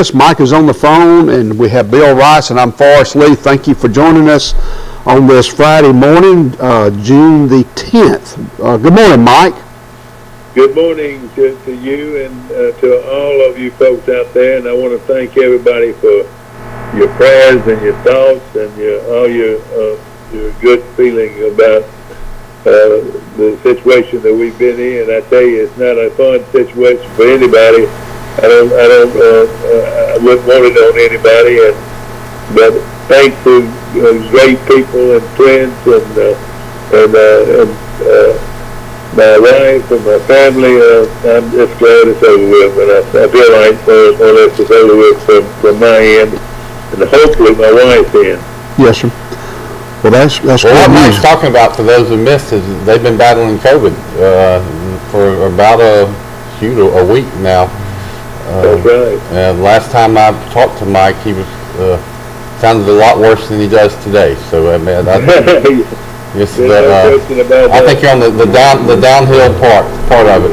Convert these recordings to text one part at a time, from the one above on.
us. Mike is on the phone, and we have Bill Rice, and I'm Forrest Lee. Thank you for joining us on this Friday morning, June the 10th. Good morning, Mike. Good morning to you and to all of you folks out there, and I want to thank everybody for your prayers and your thoughts and all your good feeling about the situation that we've been in. I tell you, it's not a fun situation for anybody. I wouldn't want it on anybody, but thanks to great people and friends and my wife and my family, I'm just glad it's over with, and I feel like more or less it's over with from my end, and hopefully my wife's end. Yes, sir. Well, that's what Mike's talking about, for those who missed, is they've been battling COVID for about a week now. That's right. Last time I talked to Mike, he was sounded a lot worse than he does today. So I think you're on the downhill part of it.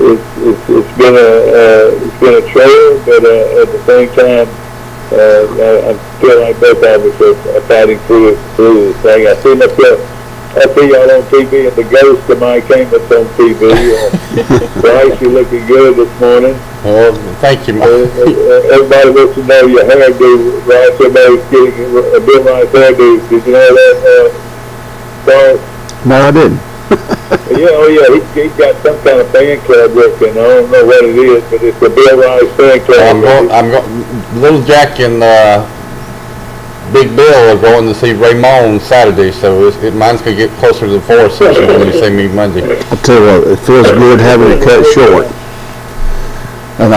It's been a trail, but at the same time, I feel like both of us are fighting through this thing. I see y'all on TV, and the ghost of Mike Amos on TV. Bryce, you're looking good this morning. Well, thank you, Mike. Everybody wants to know your hairdo, Bryce. Everybody's getting a Bill Rice hairdo. Did you know that, Bryce? No, I didn't. Yeah, he's got some kind of fan club working. I don't know what it is, but it's a Bill Rice fan club. Little Jack and Big Bill are going to see Raymond Saturday, so mine's going to get closer to the Forest session when you see me Monday. I tell you what, it feels good having it cut short. And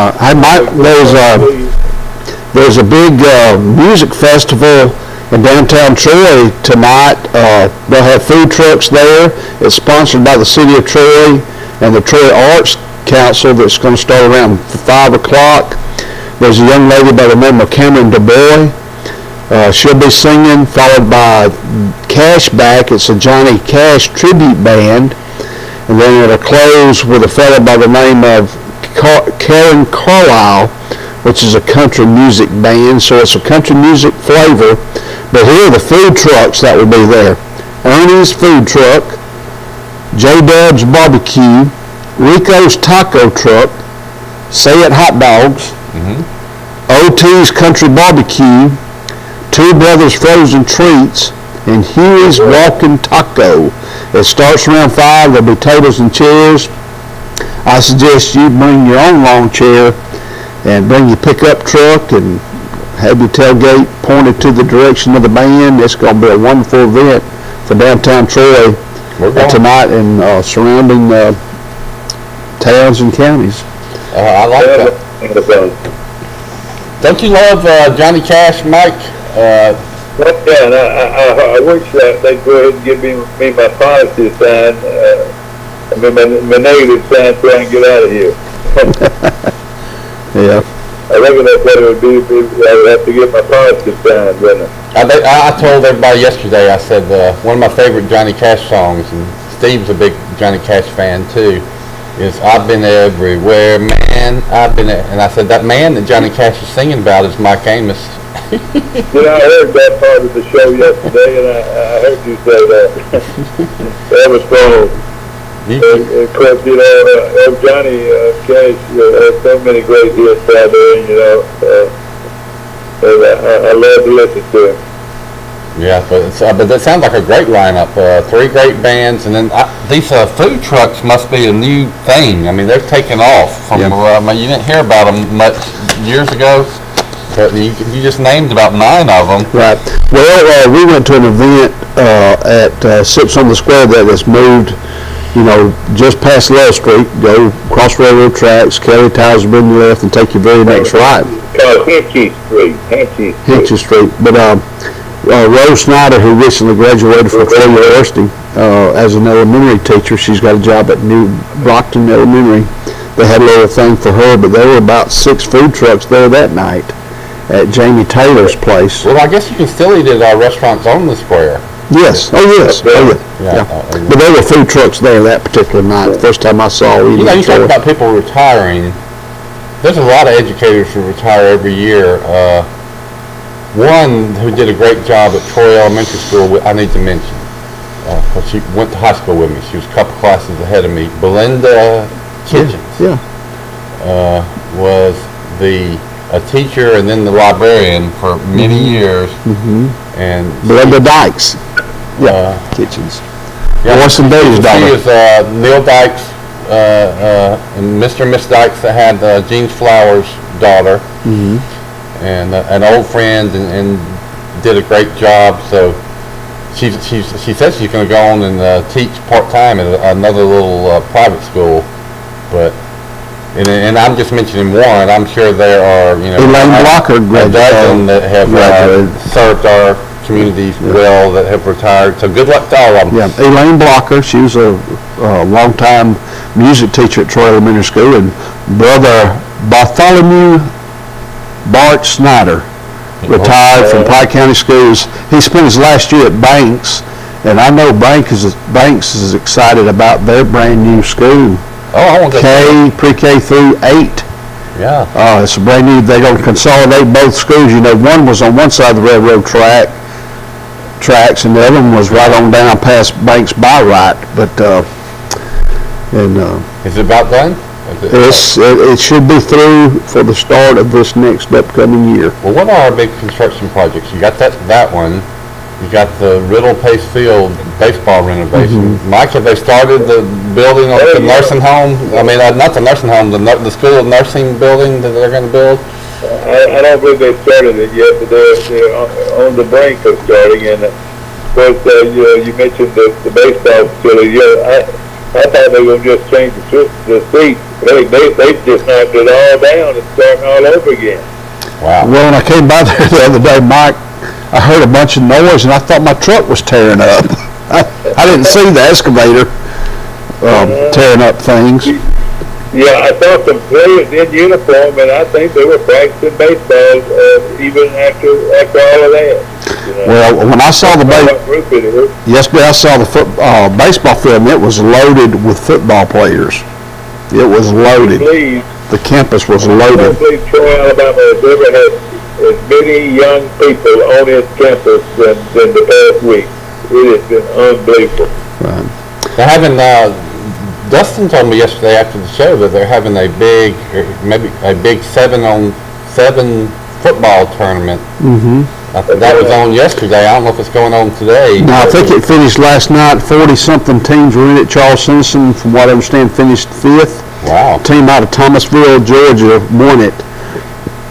there's a big music festival in downtown Troy tonight. They'll have food trucks there. It's sponsored by the City of Troy and the Troy Arts Council. That's going to start around 5 o'clock. There's a young lady by the name of Cameron DuBois. She'll be singing, followed by Cashback. It's a Johnny Cash tribute band. And then it'll close with a fellow by the name of Karen Carlisle, which is a country music band. So it's a country music flavor. But here are the food trucks that will be there. Ernie's Food Truck, J-Dub's Barbecue, Rico's Taco Truck, Say It Hot Dogs, OT's Country Barbecue, Two Brothers Frozen Treats, and Huey's Walking Taco. It starts around 5. There'll be tables and chairs. I suggest you bring your own lawn chair and bring your pickup truck and have your tailgate pointed to the direction of the band. It's going to be a wonderful event for downtown Troy tonight and surrounding towns and counties. I like that. Don't you love Johnny Cash, Mike? And I wish they'd go ahead and give me my positive sign, my negative sign, so I can get out of here. Yeah. I reckon that's what it would be. I would have to get my positive sign, wouldn't I? I told everybody yesterday, I said one of my favorite Johnny Cash songs, and Steve's a big Johnny Cash fan too, is I've Been Everywhere, Man, I've Been and I said that man that Johnny Cash is singing about is Mike Amos. I heard that part of the show yesterday, and I heard you say that. That was cool. Of course, Johnny Cash has so many great hits out there, and I love to listen to him. Yeah, but that sounds like a great lineup. 3 great bands, and then these food trucks must be a new thing. I mean, they're taking off. You didn't hear about them much years ago. But you just named about 9 of them. Right. Well, we went to an event at Sips on the Square that was moved, just past Love Street. Go across railroad tracks, Kelly Tires bring you left, and take your very next right. Hinchy Street. But Rose Snyder, who recently graduated from Troy University as an elementary teacher, she's got a job at New Brockton Elementary. They had a little thing for her, but there were about 6 food trucks there that night at Jamie Taylor's place. Well, I guess you can still eat at restaurants on the square. Yes. Yeah. But there were food trucks there that particular night. The first time I saw you talk about people retiring. there's a lot of educators who retire every year. One who did a great job at Troy Elementary School, I need to mention, because she went to high school with me. She was a couple classes ahead of me. Belinda Kitchens was a teacher and then the librarian for many years. And Belinda Dykes. Kitchens. Voice and Betty's daughter. She is Neil Dykes and Mr. and Miss Dykes that had Jean Flowers' daughter. And an old friend, and did a great job. So she said she's going to go on and teach part-time at another little private school. But and I'm just mentioning one. I'm sure there are Elaine Blocker, a dozen that have served our communities well that have retired. So good luck to all of them. Yeah, Elaine Blocker. She was a long-time music teacher at Troy Elementary School, and Brother Bartholomew Bart Snyder retired from Pike County Schools. He spent his last year at Banks, and I know Banks is excited about their brand new school. I want to pre-K through 8. Yeah. It's a brand new. They're going to consolidate both schools. One was on one side of the railroad tracks, and the other one was right on down past Banks by right. But is it about done? It should be through for the start of this next upcoming year. Well, what are our big construction projects? You got that one. You got the Riddle Pace Field baseball renovation. Mike, have they started the building of the nursing home? I mean, not the nursing home, the School of Nursing building that they're going to build? I don't believe they've started it yet, but they're on the brink of starting. And of course, you mentioned the baseball facility. I thought they were going to just change the seats. They just knocked it all down and starting all over again. Wow. Well, when I came by there the other day, Mike, I heard a bunch of noise, and I thought my truck was tearing up. I didn't see the excavator tearing up things. Yeah, I saw some players in uniform, and I think they were practicing baseball even after all of that. Well, when I saw yesterday, I saw the baseball field, and it was loaded with football players. It was loaded. The campus was loaded. I don't believe Troy, Alabama has ever had as many young people on its campus than the past week. It has been unbelievable. Right. They're having, Dustin told me yesterday after the show that they're having a big 7-on-7 football tournament. That was on yesterday. I don't know if it's going on today. No, I think it finished last night. 40-something teams were in it. Charles Simpson, from what I understand, finished 5th. Wow. Team out of Thomasville, Georgia, won it.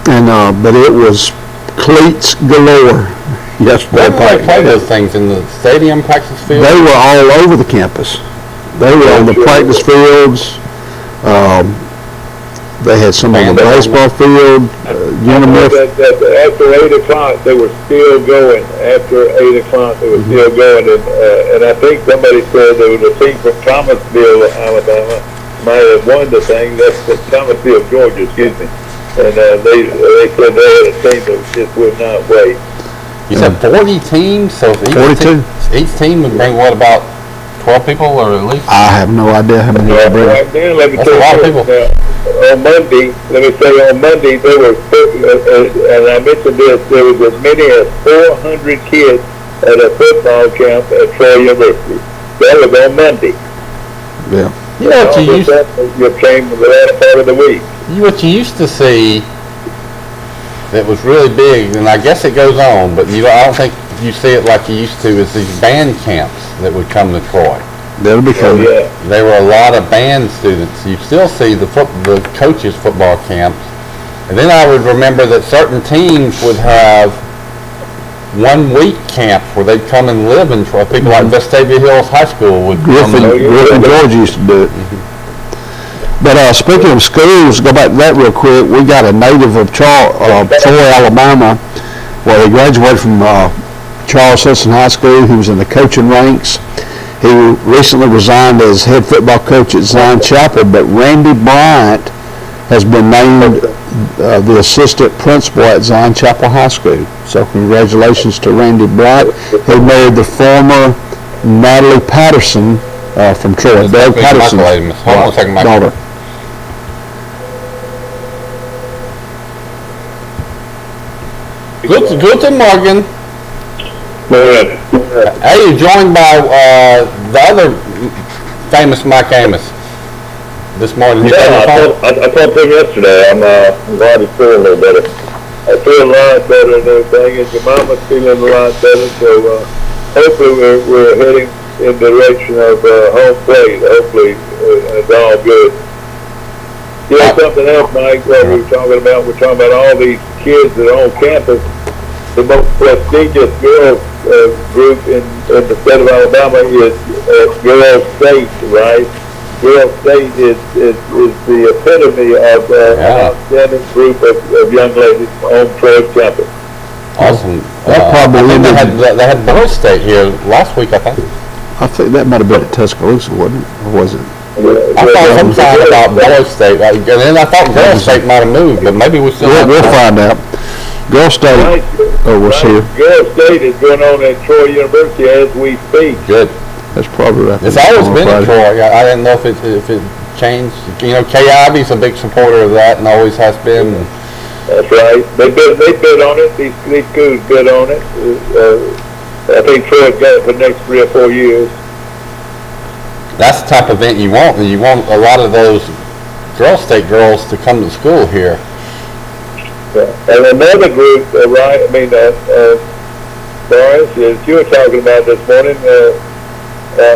And but it was cleats galore yesterday. Where do they play those things? In the stadium, practice field? They were all over the campus. They were on the practice fields. They had some on the baseball field. After 8 o'clock, they were still going. After 8 o'clock, they were still going. And I think somebody said there was a team from Thomasville, Alabama, might have won the thing. That's Thomasville, Georgia, excuse me. And they said they had a team that just would not wait. You said 40 teams? So 42. Each team would bring, what, about 12 people, or at least? I have no idea how many they bring. Right then, let me That's tell a lot of you, people. on Monday, there were, and I mentioned this, there was as many as 400 kids at a football camp at Troy University. That was on Monday. Yeah. You know what you came the latter part of the week. What you used to see that was really big, and I guess it goes on, but I don't think you see it like you used to, is these band camps that would come to Troy. That'll be cool. Yeah. There were a lot of band students. You still see the coaches' football camps. And then I would remember that certain teams would have 1 week camps where they'd come and live in Troy. People like Vestavia Hills High School would come. Griffin George used to do it. But speaking of schools, go back to that real quick. We got a native of Troy, Alabama, where he graduated from Charles Simpson High School. He was in the coaching ranks. He recently resigned as head football coach at Zion Chapel, but Randy Bryant has been named the assistant principal at Zion Chapel High School. So congratulations to Randy Bryant. He married the former Natalie Patterson from Troy. Doug Patterson's daughter. Guten Morgen. Morning. Hey, you're joined by the other famous Mike Amos this morning. Yeah, I talked to him yesterday. I'm glad he's feeling a little better. I feel a lot better and everything, and your mama's feeling a lot better. So hopefully we're heading in the direction of home plate. Hopefully it's all good. You know something else, Mike? What we're talking about all these kids that are on campus. The most prestigious girls group in the state of Alabama is Girls State, right? Girls State is the epitome of an outstanding group of young ladies on Troy campus. Awesome. That probably they had Boys State here last week, I think. I think that might have been at Tuscaloosa, wasn't it? Or was it? I thought sometime about Boys State, and then I thought Girls State might have moved, but maybe we still We'll find out. Girl State, we'll see. Girl State is going on at Troy University as we speak. Good. That's probably right. It's always been at Troy. I didn't know if it changed. You know, Kay Ivy's a big supporter of that and always has been. That's right. They bid on it. These schools bid on it. I think Troy's got it for the next 3 or 4 years. That's the type of event you want. You want a lot of those Girl State girls to come to school here. And another group, right? I mean, Boris, as you were talking about this morning,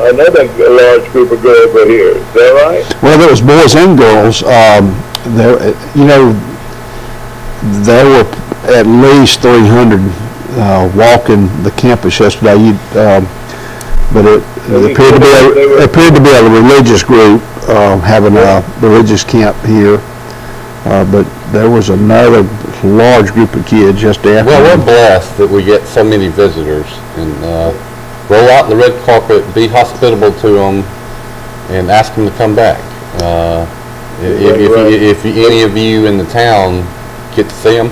another large group of girls are here. Is that right? Well, there was boys and girls. There were at least 300 walking the campus yesterday. But it appeared to be a religious group having a religious camp here. But there was another large group of kids just after. Well, we're blessed that we get so many visitors and roll out the red carpet, be hospitable to them, and ask them to come back. If any of you in the town get to see them,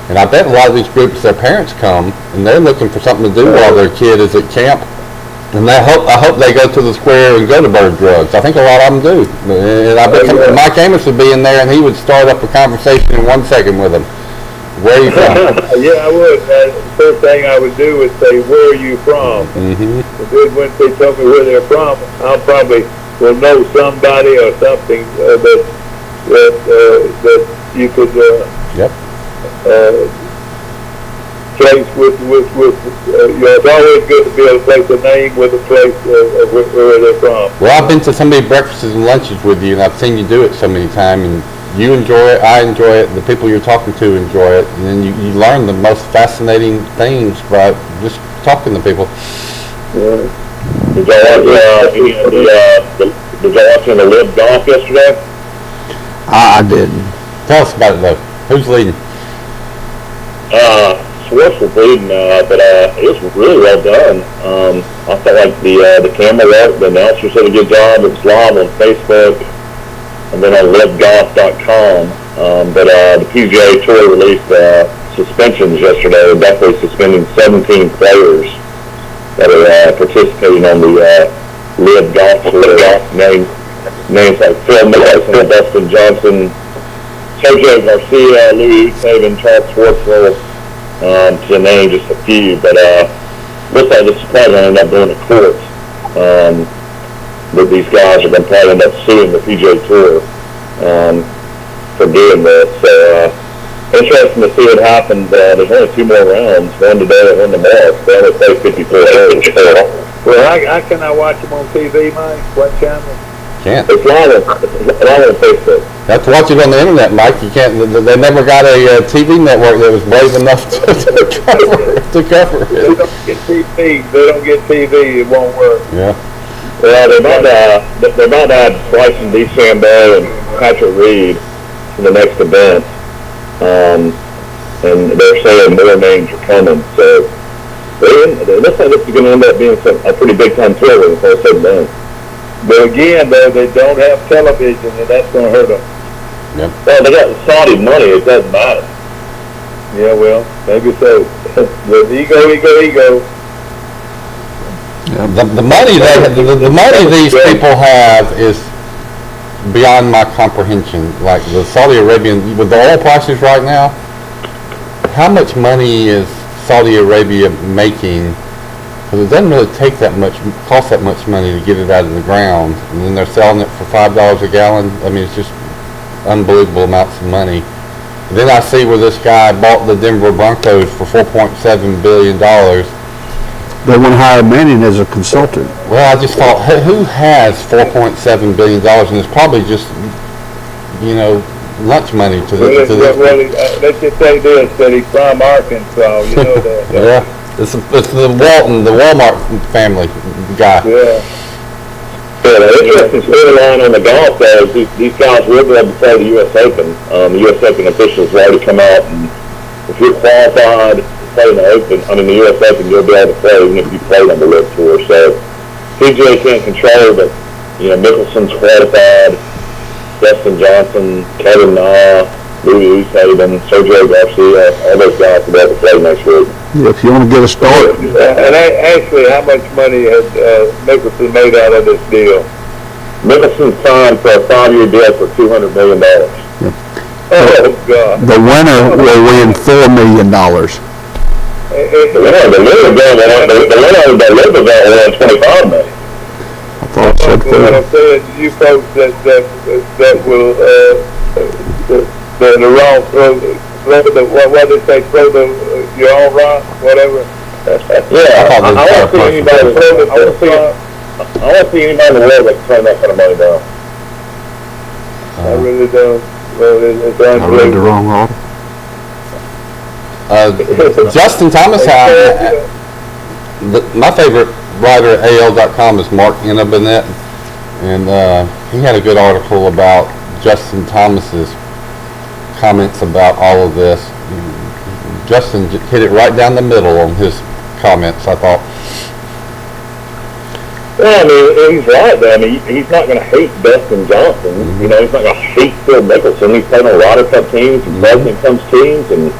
and I bet a lot of these groups, their parents come and they're looking for something to do while their kid is at camp. And I hope they go to the square and go to Bird Drugs. I think a lot of them do. And I bet Mike Amos would be in there and he would start up a conversation in 1 second with them. Where are you from? Yeah, I would. The first thing I would do is say, where are you from? Mm-hmm. And then once they tell me where they're from, I'll probably will know somebody or something that you could place with it's always good to be able to place a name with a place where they're from. Well, I've been to so many breakfasts and lunches with you, and I've seen you do it so many times, and you enjoy it, I enjoy it, the people you're talking to enjoy it, and then you learn the most fascinating things by just talking to people. Yeah. Did y'all watch the live golf yesterday? I didn't. Tell us about it, though. Who's leading? Swartz was leading, but it was really well done. I felt like the camera work, the announcers did a good job. It was live on Facebook and then on livegolf.com. But the PGA Tour released suspensions yesterday, definitely suspending 17 players that are participating on the Live Golf Tour. Names like Phil Mickelson, Dustin Johnson, Sergio Garcia, Louis Saban, Charles Schwartzel, to name just a few. But looks like this is probably going to end up going to court. That these guys are going to probably end up suing the PGA Tour for doing this. So interesting to see what happens. There's only 2 more rounds, one today and one tomorrow. So they only play 54 hours. Well, how can I watch them on TV, Mike? What channel? Can't. It's live on Facebook. Have to watch it on the internet, Mike. You can't. They never got a TV network that was brave enough to cover They it. don't get TV. They don't get TV. It won't work. Yeah. Well, they're about to add Bryson DeChambeau and Patrick Reed to the next event, and they're saying more names are coming. So it looks like this is going to end up being a pretty big time tour when it's all said and done. But again, though, they don't have television, and that's going to hurt them. Yep. Well, they got Saudi money. It doesn't matter. Yeah, well, maybe so. The ego. The money the money these people have is beyond my comprehension. Like the Saudi Arabian, with the oil prices right now, Mark, how much money is Saudi Arabia making? Because it doesn't really take that much, cost that much money to get it out of the ground, and then they're selling it for $5 a gallon. I mean, it's just unbelievable amounts of money. And then I see where this guy bought the Denver Broncos for $4.7 billion. They want to hire Manning as a consultant. Well, I just thought, who has $4.7 billion? And it's probably just, lunch money to this. Let's just say this, that he's from Arkansas, you know that. Yeah. It's the Walmart family guy. Yeah. Yeah, the interesting storyline on the golf though is these guys will be able to play the U.S. Open. The U.S. Open officials have already come out, and if you're qualified to play in the U.S. Open, you'll be able to play even if you played on the LIV Tour. So PGA can't control, but Mickelson's qualified, Dustin Johnson, Kevin Na, Louis Oosthuizen, Sergio Garcia, all those guys will be able to play next week. Yeah, if you want to get a start. And actually, how much money has Mickelson made out of this deal? Mickelson signed for a 5-year deal for $200 million. Yeah. Oh, God. The winner will win $4 million. The winner of the LIV event will win $25 million. I thought so. What I'm saying, you folks that will the wrong what they say, throw your own rock, whatever. Yeah, I want to see anybody. I want to see anybody in the world that can turn that kind of money down. I really don't. Well, it's I read the wrong order. Justin Thomas, my favorite writer at AL.com is Mark Innabinet, and he had a good article about Justin Thomas's comments about all of this. Justin hit it right down the middle on his comments, I thought. Well, I mean, he's right, though. I mean, he's not going to hate Dustin Johnson. Mm-hmm. He's not going to hate Phil Mickelson. He's played on Ryder Cup teams and President Cups teams and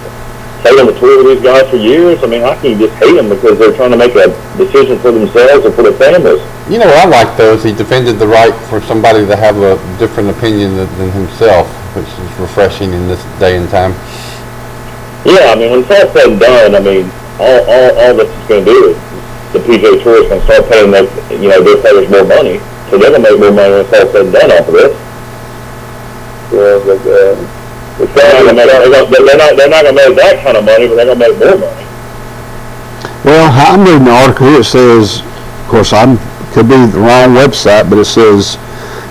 played on the tour with these guys for years. I mean, how can you just hate them because they're trying to make a decision for themselves or for their families? You know what I like, though, is he defended the right for somebody to have a different opinion than himself, which is refreshing in this day and time. Yeah, I mean, when it's all said and done, I mean, all this is going to do is the PGA Tour is going to start paying their players more money, so they're going to make more money when it's all said and done off of this. Well, but, they're not going to make that kind of money, but they're going to make more money. Well, I'm reading the article here. It says, of course, could be the wrong website, but it says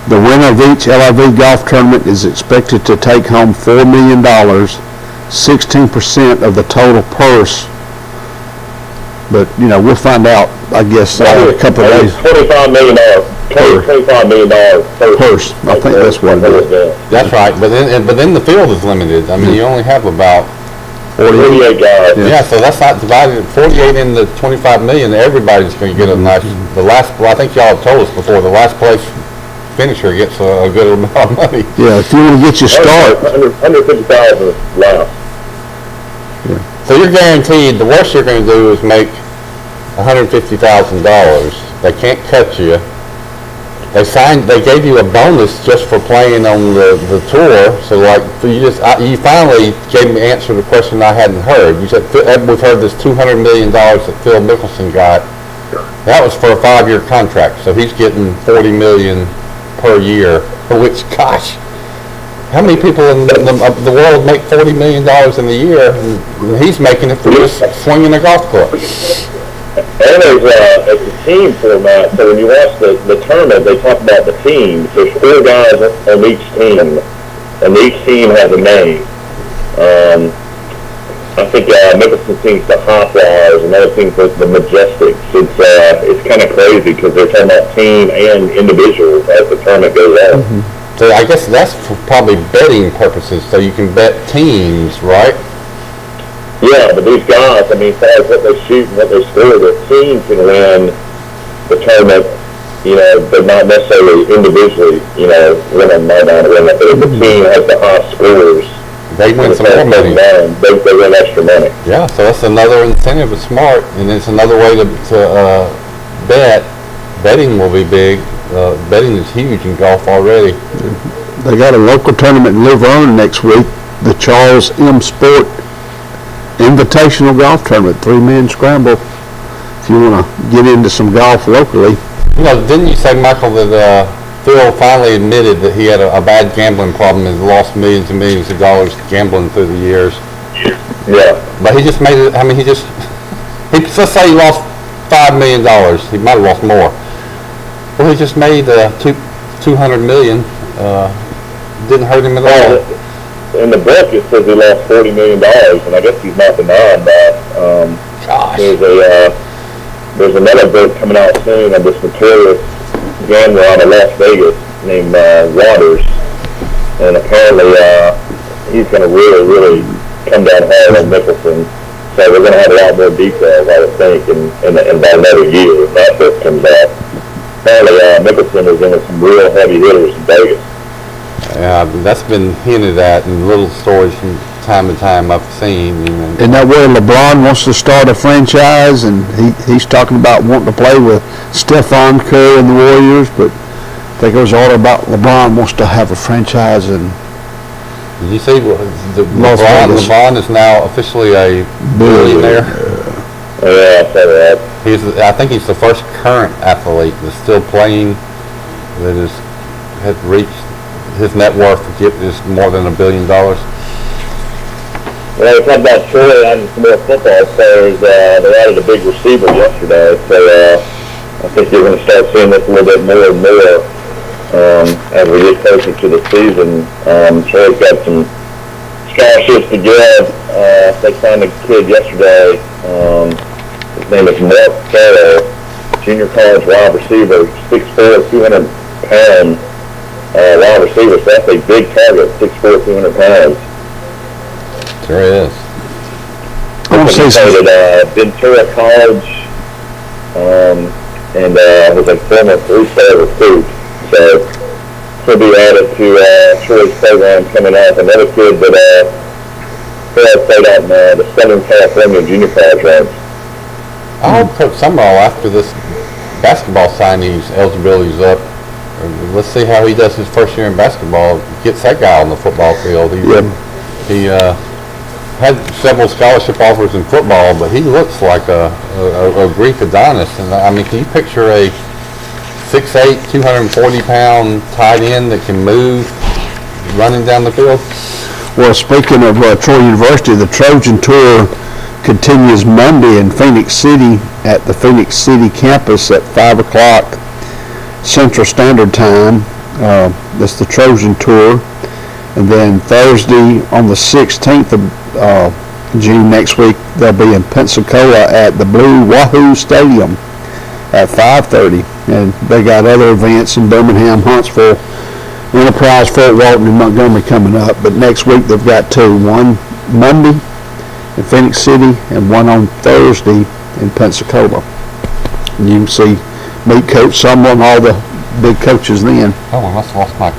the winner of each LIV golf tournament is expected to take home $4 million, 16% of the total purse. But, we'll find out, I guess, a couple of days. $25 million Purse. I think that's what it is. That's right, but then the field is limited. I mean, you only have about 48 guys. Yeah, so that's not divided. 48 in the 25 million. Everybody's going to get a nice. The last. Well, I think y'all have told us before. The last place finisher gets a good amount of money. Yeah, if you want to get your start. 150,000 last. Yeah. So you're guaranteed. The worst you're going to do is make $150,000. They can't cut you. They gave you a bonus just for playing on the tour. So you finally gave me an answer to the question I hadn't heard. You said we've heard this $200 million that Phil Mickelson got. That was for a 5-year contract. So he's getting $40 million per year. Which, gosh, how many people in the world make $40 million in a year? And he's making it for just swinging a golf club. And it's a team format, so when you watch the tournament, they talk about the teams. There's 4 guys on each team, and each team has a name. I think Mickelson's team's the High Flyers, another team's the Majestics. It's kind of crazy because they're talking about team and individuals as the tournament goes on. Mm-hmm. So I guess that's for probably betting purposes, so you can bet teams, right? Yeah, but these guys, I mean, as far as what they shoot and what they score, the team can win the tournament, but not necessarily individually, win a night on a win. But if the team has the high scores, they win some more money. They win extra money. Yeah, so that's another incentive. It's smart, and it's another way to bet. Betting will be big. Betting is huge in golf already. They got a local tournament in Laverne next week, the Charles M. Sport invitational golf tournament, 3-man scramble. If you want to get into some golf locally. You know, didn't you say, Michael, that Phil finally admitted that he had a bad gambling problem and lost millions and millions of dollars gambling through the years? Yeah. But he just made it, I mean, let's say he lost $5 million. He might have lost more. Well, he just made $200 million. Didn't hurt him at all. In the book, it says he lost $40 million, and I guess he's not denying that. Gosh. There's another book coming out soon of this notorious gambler out of Las Vegas named Waters, and apparently he's going to really come down hard on Mickelson. So we're going to have a lot more details, I would think, in about another year when that book comes out. Apparently Mickelson is in with some real heavy hitters in Vegas. Yeah, that's been hinted at in little stories from time to time I've seen. Isn't that where LeBron wants to start a franchise, and he's talking about wanting to play with Stephen Curry and the Warriors, but I think it was all about LeBron wants to have a franchise in Did you see Las Vegas. LeBron is now officially a billionaire? Yeah, I saw that. I think he's the first current athlete that's still playing that has reached his net worth is more than $1 billion. Well, we talked about Troy and some more football players. They added a big receiver yesterday, so I think you're going to start seeing this a little bit more and more as we get closer to the season. Troy's got some scholarships to give. They signed a kid yesterday. His name is Mark Farrell, junior college wide receiver, 6'4", 200-pound wide receiver. So that's a big target, 6'4", 200 pounds. Sure is. I want to say something. At Ventura College, and was a former 3-star recruit. So he'll be added to Troy's program coming up. Another kid that played out in the Southern California junior college ranks. I hope Coach Summerall, after this basketball signee's eligibility is up, let's see how he does his first year in basketball. Gets that guy on the football field. He had several scholarship offers in football, but he looks like a Greek Adonis. And I mean, can you picture a 6'8", 240-pound tight end that can move running down the field? Well, speaking of Troy University, the Trojan Tour continues Monday in Phoenix City at the Phoenix City campus at 5 o'clock Central Standard Time. That's the Trojan Tour. And then Thursday on the 16th of June next week, they'll be in Pensacola at the Blue Wahoo Stadium at 5:30. And they got other events in Birmingham, Huntsville, Enterprise, Fort Walton, and Montgomery coming up. But next week they've got two, one Monday in Phoenix City and one on Thursday in Pensacola. And you can meet Coach Summerall and all the big coaches then. Oh, I must have lost my...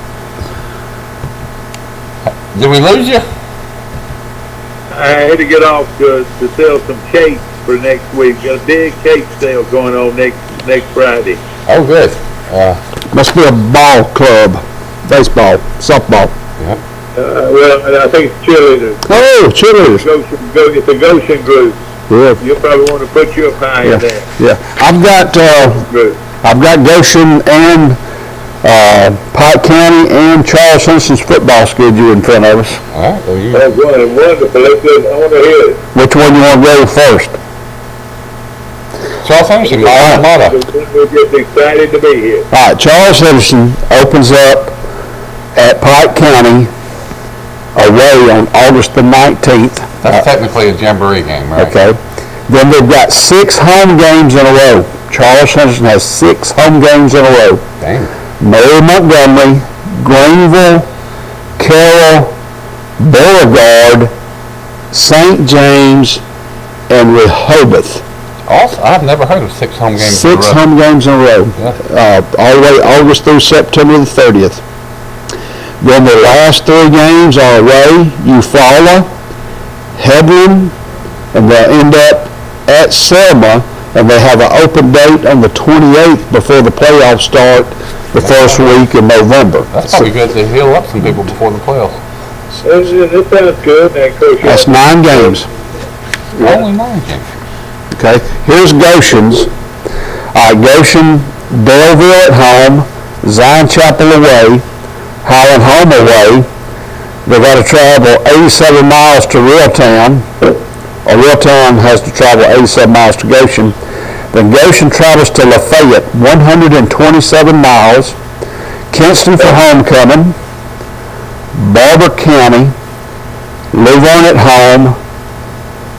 Did we lose you? I had to get off to sell some cakes for next week. Got a big cake sale going on next Friday. Oh, good. Must be a ball club, baseball, softball. Yep. Well, I think it's cheerleaders. Oh, cheerleaders. It's a Goshen group. Yeah. You'll probably want to put your pie in there. Yeah. I've got Goshen and Pike County and Charles Henderson's football schedule in front of us. All right. Well, That's wonderful. I want to hear it. Which one you want to go first? Charles Henderson, Mata. We're just excited to be here. All right, Charles Henderson opens up at Pike County away on August the 19th. That's technically a jamboree game, right? Okay. Then they've got 6 home games in a row. Charles Henderson has 6 home games in a row. Dang. Mary Montgomery, Greenville, Carroll, Beauregard, St. James, and Rehoboth. Also, I've never heard of 6 home games 6 home games in a row. Yeah. All the way August through September the 30th. Then the last 3 games are away, Eufaula, Hebron, and they'll end up at Selma, and they have an open date on the 28th before the playoffs start the first week in November. That's probably good to heal up some people before the playoffs. It sounds good, man, Coach. That's 9 games. Only 9 games. Okay, here's Goshen's. Goshen, Daleville at home, Zion Chapel away, Highland Home away. They got to travel 87 miles to Reeltown. Or Reeltown has to travel 87 miles to Goshen. Then Goshen travels to Lafayette, 127 miles. Kinston for homecoming. Barber County. Luverne at home.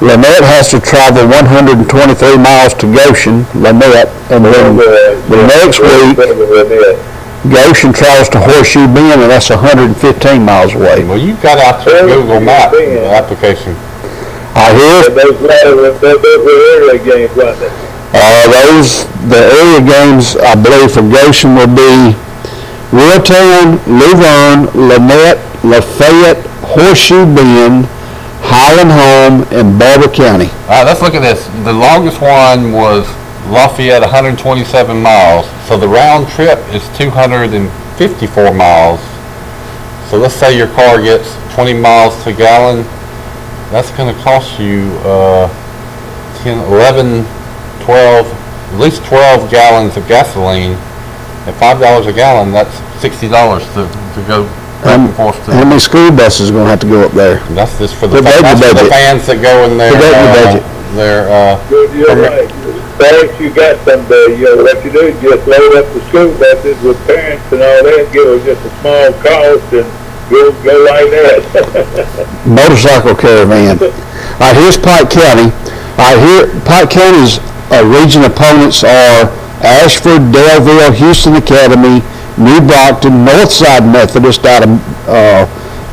Lynette has to travel 123 miles to Goshen, Lynette, and then the next week, Goshen travels to Horseshoe Bend, and that's 115 miles away. Well, you've got out your Google Map application. Those were area games, wasn't it? The area games, I believe, for Goshen will be Reeltown, Luverne, Lynette, Lafayette, Horseshoe Bend, Highland Home, and Barber County. All right, let's look at this. The longest one was Lafayette, 127 miles. So the round trip is 254 miles. So let's say your car gets 20 miles to gallon. That's going to cost you 10, 11, 12, at least 12 gallons of gasoline. At $5 a gallon, that's $60 to go. How many school buses are going to have to go up there? That's just for the fans that go in there. You're right. Thanks, you got some, what you do is just load up the school buses with parents and all that, give them just a small cost and go like that. Motorcycle caravan. All right, here's Pike County. All right, here, Pike County's region opponents are Ashford, Daleville, Houston Academy, New Brockton, Northside Methodist out of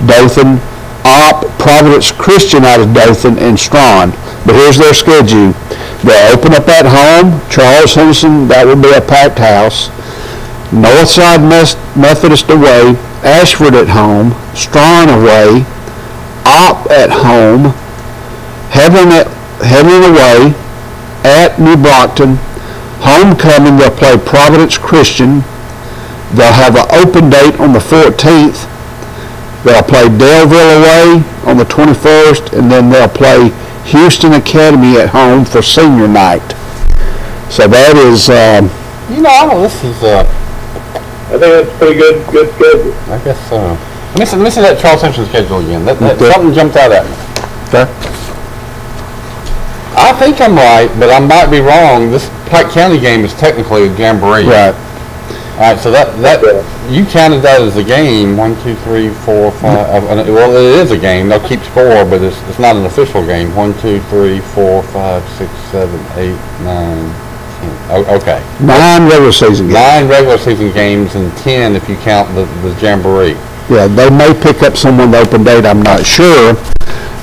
Dothan, Opp, Providence Christian out of Dothan, and Strawn. But here's their schedule. They'll open up at home. Charles Henderson, that will be a packed house. Northside Methodist away. Ashford at home. Strawn away. Opp at home. Heaven away. At New Brockton. Homecoming, they'll play Providence Christian. They'll have an open date on the 14th. They'll play Daleville away on the 21st, and then they'll play Houston Academy at home for senior night. So that is... this is... I think that's a pretty good schedule. I guess so. Let me see that Charles Simpson schedule again. Something jumped out at me. Okay. I think I'm right, but I might be wrong. This Pike County game is technically a jamboree. Right. All right, so that you counted that as a game. 1, 2, 3, 4, 5. Well, it is a game. They'll keep score, but it's not an official game. 1, 2, 3, 4, 5, 6, 7, 8, 9, 10. Okay. 9 regular season games. 9 regular season games and 10 if you count the jamboree. Yeah, they may pick up someone the open date. I'm not sure,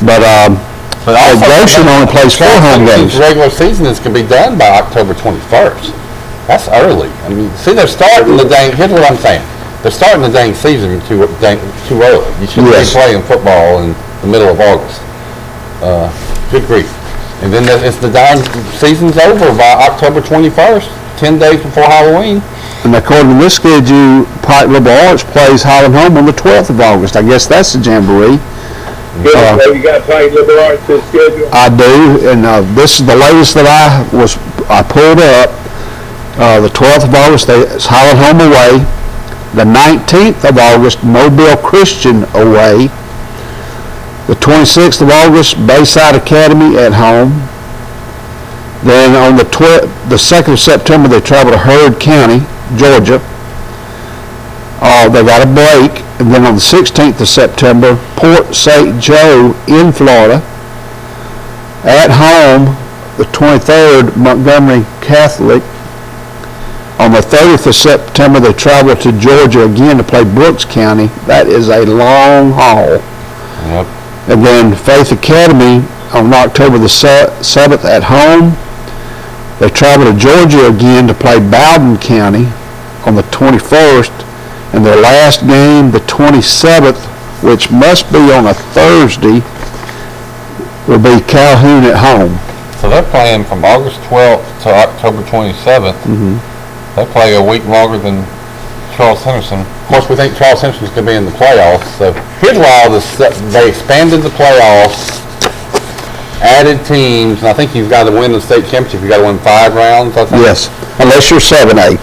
but Goshen only plays 4 home games. Regular season can be done by October 21st. That's early. I mean, see, they're starting the dang. Here's what I'm saying: they're starting the dang season too early. You shouldn't be playing football in the middle of August. Good grief! And then it's the darn season's over by October 21st, 10 days before Halloween. And according to this schedule, Pike Liberal Arts plays Highland Home on the 12th of August. I guess that's the jamboree. So you got Pike Liberal Arts schedule? I do, and this is the latest that I pulled up. The 12th of August, it's Highland Home away. The 19th of August, Mobile Christian away. The 26th of August, Bayside Academy at home. Then on the 2nd of September, they travel to Heard County, Georgia. They got a break. And then on the 16th of September, Port St. Joe in Florida. At home, the 23rd, Montgomery Catholic. On the 30th of September, they travel to Georgia again to play Brooks County. That is a long haul. Yep. And then Faith Academy on October the 7th at home. They travel to Georgia again to play Bowden County on the 21st. And their last game, the 27th, which must be on a Thursday, will be Calhoun at home. So they're playing from August 12th to October 27th. Mm-hmm. They play a week longer than Charles Henderson. Of course, we think Charles Henderson's going to be in the playoffs. So here's why all this stuff, they expanded the playoffs added teams, and I think you've got to win the state championship. You've got to win 5 rounds, I think. Yes, unless you're 7A.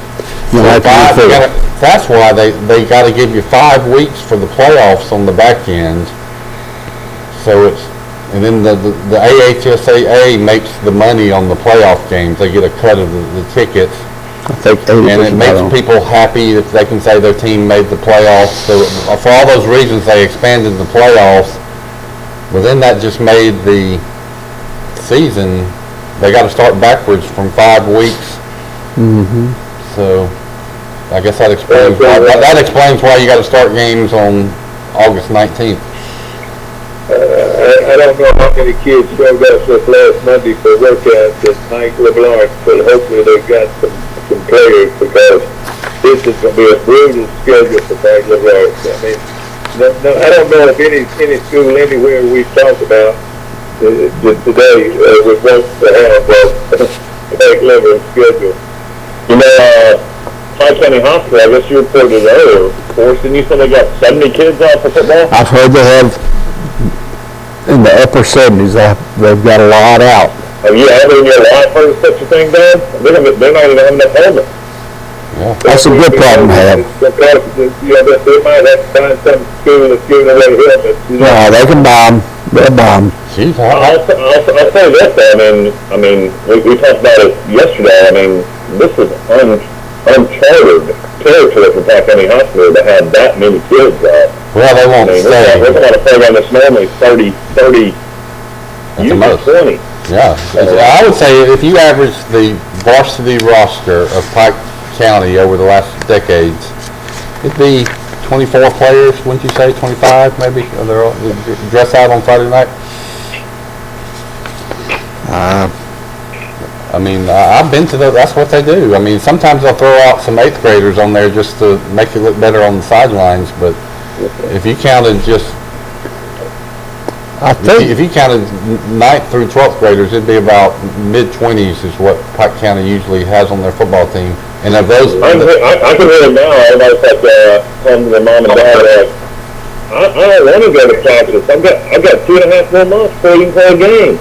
That's why they got to give you 5 weeks for the playoffs on the back end. So it's, and then the AHSAA makes the money on the playoff games. They get a cut of the tickets. I think 80% And it makes people happy if they can say their team made the playoffs. So for all those reasons, they expanded the playoffs. But then that just made the season, they got to start backwards from 5 weeks. Mm-hmm. So I guess that explains why you got to start games on August 19th. I don't know how many kids showed up this last Monday for workouts at Mike LeBlanc, but hopefully they've got some players, because this is going to be a brutal schedule for Mike LeBlanc. I mean, no, I don't know if any school anywhere we've talked about today would want to have a Mike LeBlanc schedule. You know, Pike County Hospital, I guess you reported earlier, Forrest, you said they got 70 kids out for football? I've heard they have in the upper 70s. They've got a lot out. Have you ever in your life heard of such a thing done? They're not even having enough helmets. Yeah. That's a good problem to have. Because, they might have to find some school that's giving away helmets. No, they can buy them. They'll buy them. Jeez, I'll say this though, I mean, we talked about it yesterday. I mean, this is uncharted territory for Pike County Hospital to have that many kids out. well, they won't stay. We're going to program that's normally 30, At the usually most. 20. Yeah, I would say if you average the varsity roster of Pike County over the last decades, it'd be 24 players, wouldn't you say? 25 maybe? They're all dress out on Friday night? I mean, I've been to those. That's what they do. I mean, sometimes they'll throw out some 8th graders on there just to make it look better on the sidelines. But if you counted just, if you counted 9th through 12th graders, it'd be about mid-20s is what Pike County usually has on their football team. And of those, I can hear it now. Everybody's like, telling their mom and dad, I don't want to go to practice. I've got 2.5 more months before you can play a game.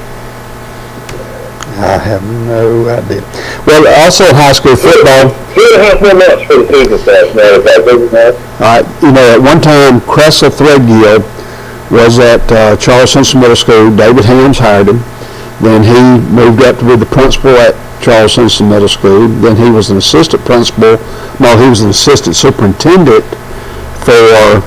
I have no idea. Well, also in high school football. 2.5 more months for the season starts now. Is that big enough? At one time, Cressel Threadgill was at Charles Simpson Middle School. David Hams hired him. Then he moved up to be the principal at Charles Simpson Middle School. Then he was an assistant principal. No, he was an assistant superintendent for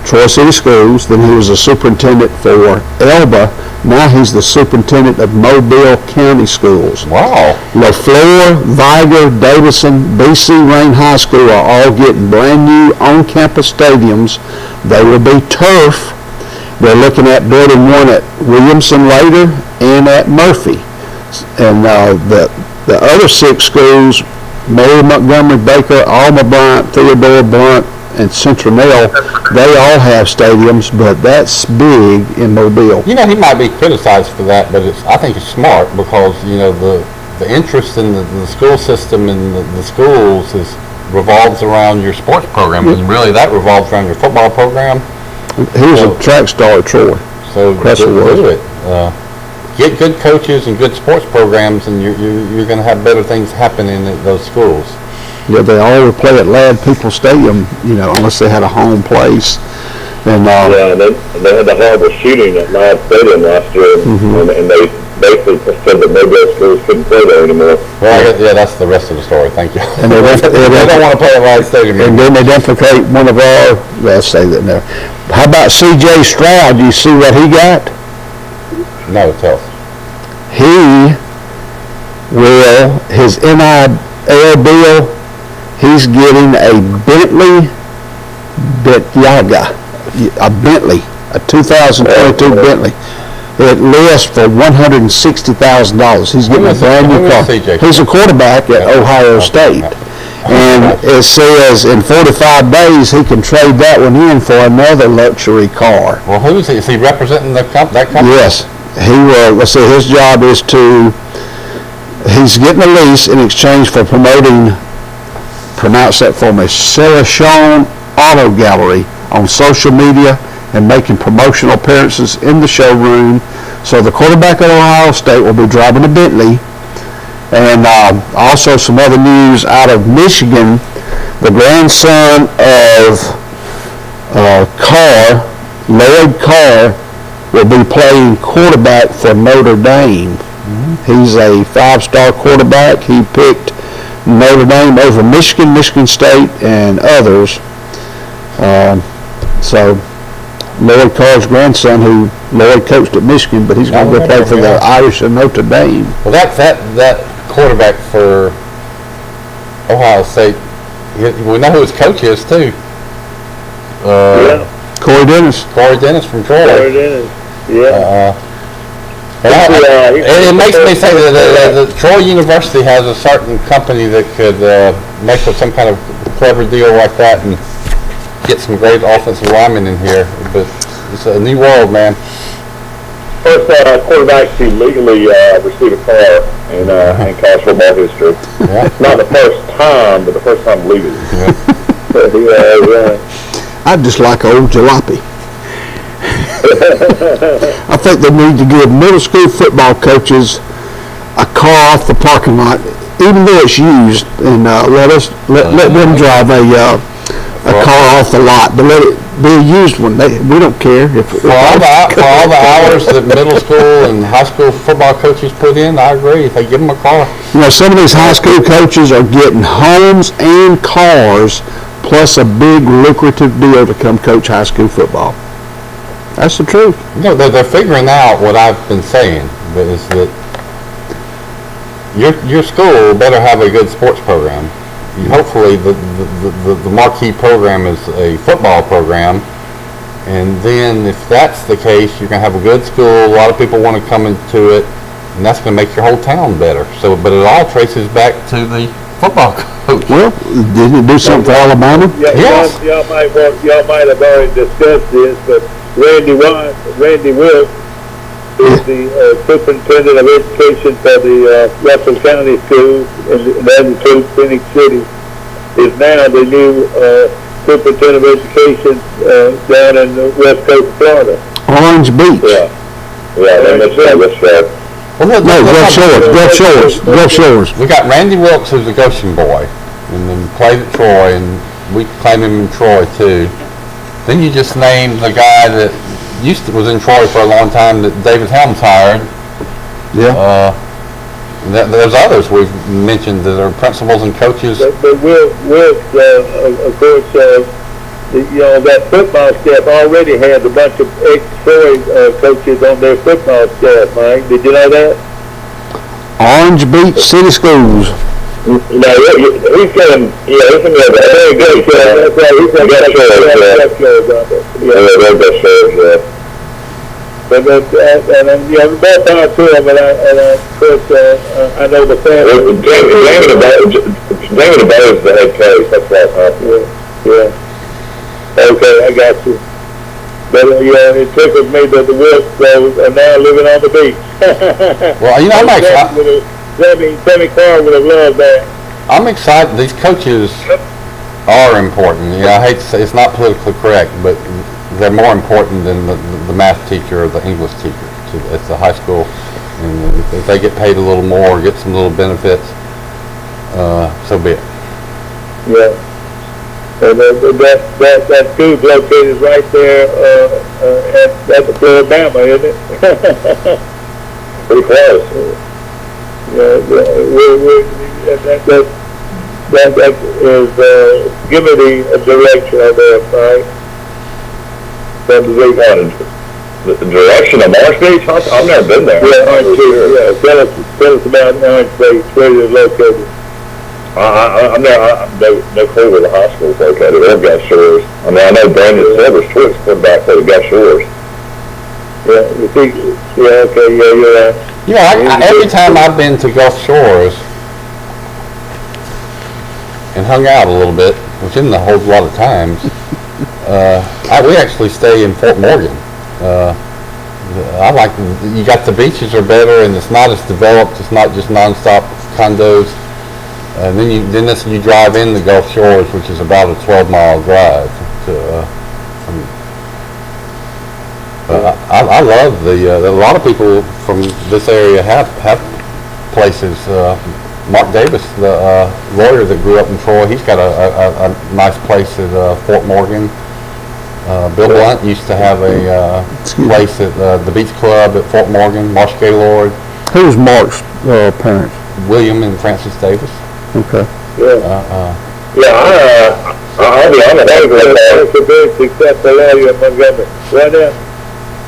Troy City Schools. Then he was a superintendent for Elba. Now he's the superintendent of Mobile County Schools. wow. LaFleur, Viger, Davison, BC Rain High School are all getting brand new on-campus stadiums. They will be turf. They're looking at building one at Williamson later and at Murphy. And the other 6 schools, Mary Montgomery, Baker, Alma Bryant, Theodore Blunt, and Centronelle, they all have stadiums, but that's big in Mobile. You know, he might be criticized for that, but I think it's smart because, you know, the interest in the school system and the schools revolves around your sports program, and really that revolves around your football program. He was a track star at Troy. So Cressel was. do it. Get good coaches and good sports programs, and you're going to have better things happening at those schools. Yeah, they all would play at Lad Peoples Stadium, unless they had a home place. And Yeah, and they had the horrible shooting at Live Stadium last year, and they basically said that Mobile schools couldn't play there anymore. Well, that's the rest of the story. Thank you. And they don't want to play at Live Stadium. And then they deprecate one of our, let's say that now. How about C.J. Stroud? Do you see what he got? No, tell us. His NIL bill, he's getting a Bentley a 2022 Bentley. It lists for $160,000. He's getting a brand new car. He's a quarterback at Ohio State. And it says in 45 days he can trade that one in for another luxury car. Well, who is he? Is he representing that company? Yes. He will. Let's see, his job is he's getting a lease in exchange for promoting, pronounce that for me, Celestron Auto Gallery on social media and making promotional appearances in the showroom. So the quarterback at Ohio State will be driving a Bentley. And also some other news out of Michigan. The grandson of Lloyd Carr, will be playing quarterback for Notre Dame. He's a 5-star quarterback. He picked Notre Dame over Michigan, Michigan State, and others. So Lloyd Carr's grandson, who Lloyd coached at Michigan, but he's going to go play for the Irish of Notre Dame. Well, that quarterback for Ohio State, we know who his coach is too. Corey Dennis. Corey Dennis from Troy. Corey Dennis. Yeah. It makes me think that Troy University has a certain company that could make some kind of clever deal like that and get some great offensive linemen in here. But it's a new world, man. First quarterback to legally receive a car in college football history. Yeah. Not the first time, but the first time legally. Yeah. I'd just like old jalopy. I think they need to give middle school football coaches a car off the parking lot, even though it's used, and let them drive a car off the lot, but let it be a used one. We don't care For all the hours that middle school and high school football coaches put in, I agree. If they give them a car. Some of these high school coaches are getting homes and cars, plus a big lucrative deal to come coach high school football. That's the truth. They're figuring out what I've been saying, is that your school better have a good sports program. Hopefully the marquee program is a football program, and then if that's the case, you're going to have a good school, a lot of people want to come into it, and that's going to make your whole town better. So, but it all traces back to the football coach. Well, didn't it do something for Alabama? Yes. Y'all might have already discussed this, but Randy Wilk is the superintendent of education for the Russell County Schools, and that includes Phoenix City, is now the new superintendent of education down in the west coast of Florida. Orange Beach. That's right. Well, Gulf Shores. We got Randy Wilkes, who's a Goshen boy, and then played at Troy, and we claim him in Troy too. Then you just named the guy that was in Troy for a long time that David Helms hired. Yeah. There's others we've mentioned that are principals and coaches. But Wilkes, of course, that football staff already had a bunch of ex-Troy coaches on their football staff, Mike. Did you know that? Orange Beach City Schools. No, he's going to, he's going to be very good. That's right, he's going to get Shores. But more power to him, and of course, I know the family. Jamie DeBose is the head coach. That's right, Yeah. Okay, I got you. But it tickled me that the Wilkes are now living on the beach. Well, I'm excited. Sammy Carr would have loved that. I'm excited. These coaches are important. I hate to say it's not politically correct, but they're more important than the math teacher or the English teacher at the high school. And if they get paid a little more, get some little benefits, so be it. Yeah. And that school's located right there at the Alabama, isn't it? pretty close. That is give me the direction of that, right? The direction of Orange Beach? I've never been there. Yeah, Orange Beach. Yeah, tell us about Orange Beach, where it's located. I'm no clue where the high school is located. They've got Shores. I mean, I know Brandon Silver's Twix put back for the Gus Shores. Yeah, you think? Yeah, okay, yeah, you're right. Every time I've been to Gulf Shores and hung out a little bit, which isn't a whole lot of times, we actually stay in Fort Morgan. I like, you got the beaches are better and it's not as developed. It's not just nonstop condos. And then you drive in the Gulf Shores, which is about a 12-mile drive I love a lot of people from this area have places. Mark Davis, the lawyer that grew up in Troy, he's got a nice place at Fort Morgan. Bill Blunt used to have a place at the Beach Club at Fort Morgan. Marsh Gaylord. Who's Mark's parents? William and Francis Davis. Okay. I'll be honest. That's a very successful area in Montgomery. Right now.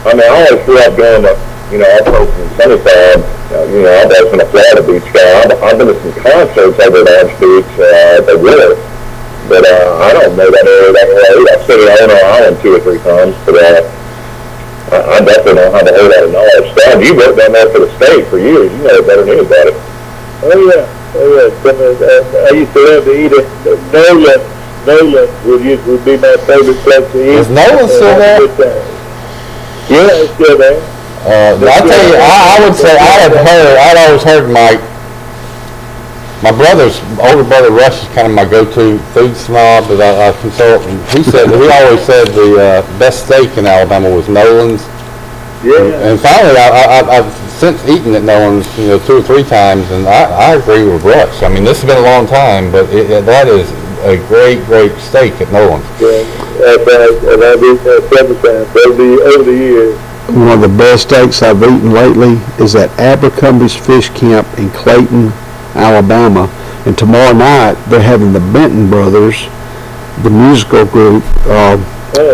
I mean, I always grew up going to, I played from Sunnyside. I was in a Florida beach guy. I've been to some concerts over at Orange Beach, the Willow. But I don't know that area that well. I've stayed on Owner Island 2 or 3 times, but I definitely don't have a whole lot of knowledge. Stan, you worked down there for the state for years. You know it better than anybody. Oh yeah. I used to love to eat it. Nolan would be my favorite place to eat. Is Nolan still there? Yeah, it's still there. I'll tell you, I would say I'd always heard my older brother Rush is kind of my go-to food snob that I consult, and he always said the best steak in Alabama was Nolan's. Yeah. And finally, I've since eaten at Nolan's, 2 or 3 times, and I agree with Rush. I mean, this has been a long time, but that is a great steak at Nolan's. Yeah, and I've eaten that several times over the years. One of the best steaks I've eaten lately is at Abercrombie's Fish Camp in Clayton, Alabama. And tomorrow night, they're having the Benton Brothers, the musical group, to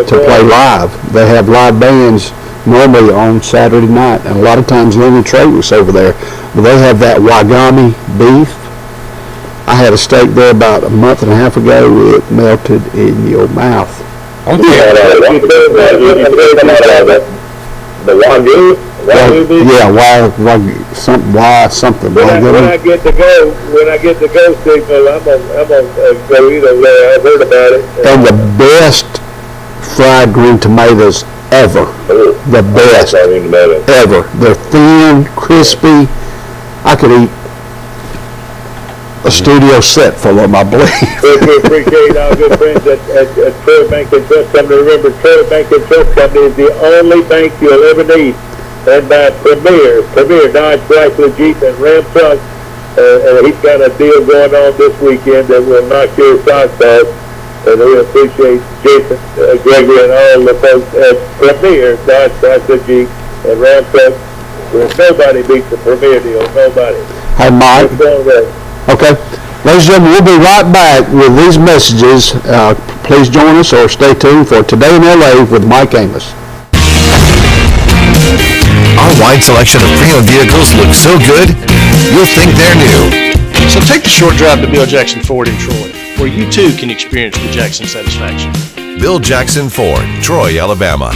play live. They have live bands normally on Saturday night, and a lot of times Lenny Travis over there. But they have that Wagami beef. I had a steak there about a month and a half ago. It melted in your mouth. The Wagyu beef? Yeah, why something. When I get to go, Signal, I'm gonna go eat over there. I've heard about it. And the best fried green tomatoes ever. The best ever. They're thin, crispy. I could eat a studio set full of them, I believe. We appreciate our good friends at Troy Bank and Trust Company. Remember, Troy Bank and Trust Company is the only bank you'll ever need. And by Premier Dodge, Chrysler, Jeep, and Ram trucks. And he's got a deal going on this weekend that will knock your socks off. And we appreciate Jason, Gregory, and all the folks at Premier Dodge, Chrysler, Jeep, and Ram trucks. Nobody beats the Premier deal. Nobody. Hey, Mike. Okay. Ladies and gentlemen, we'll be right back with these messages. Please join us or stay tuned for Today in LA with Mike Amos. Our wide selection of pre-owned vehicles looks so good, you'll think they're new. So take the short drive to Bill Jackson Ford in Troy, where you too can experience the Jackson satisfaction. Bill Jackson Ford, Troy, Alabama.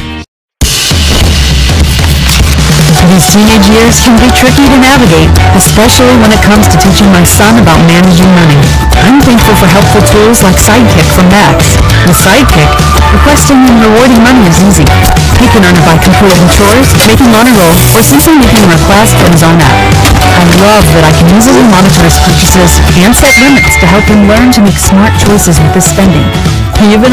These teenage years can be tricky to navigate, especially when it comes to teaching my son about managing money. I'm thankful for helpful tools like Sidekick from Max. With Sidekick, requesting and rewarding money is easy. You can earn it by completing chores, making honor roll, or simply making a request in his own app. I love that I can easily monitor his purchases and set limits to help him learn to make smart choices with his spending. He even